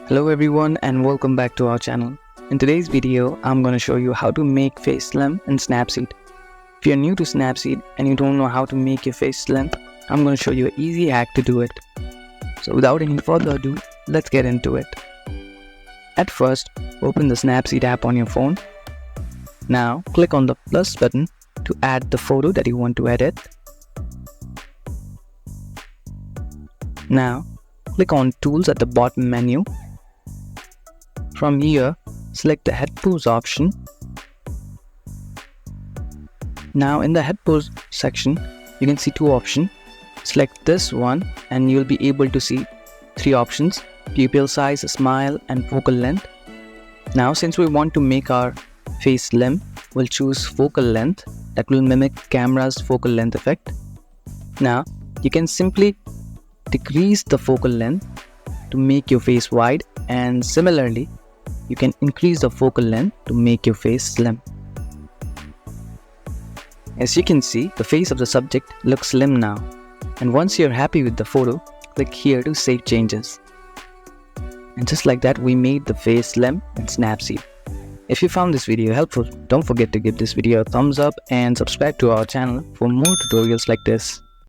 Hello everyone and welcome back to our channel. In today's video, I'm going to show you how to make face slim in Snapseed. If you're new to Snapseed and you don't know how to make your face slim, I'm going to show you an easy hack to do it. So without any further ado, let's get into it. At first, open the Snapseed app on your phone. Now click on the plus button to add the photo that you want to edit. Now click on Tools at the bottom menu. From here, select the Head Pose option. Now in the Head Pose section, you can see two options. Select this one and you will be able to see three options: pupil size, smile and focal length. Now since we want to make our face slim, we'll choose focal length that will mimic camera's focal length effect. Now you can simply decrease the focal length to make your face wide, and similarly you can increase the focal length to make your face slim. As you can see, the face of the subject looks slim now, and once you're happy with the photo, click here to save changes. And just like that, we made the face slim in Snapseed. If you found this video helpful, don't forget to give this video a thumbs up and subscribe to our channel for more tutorials like this.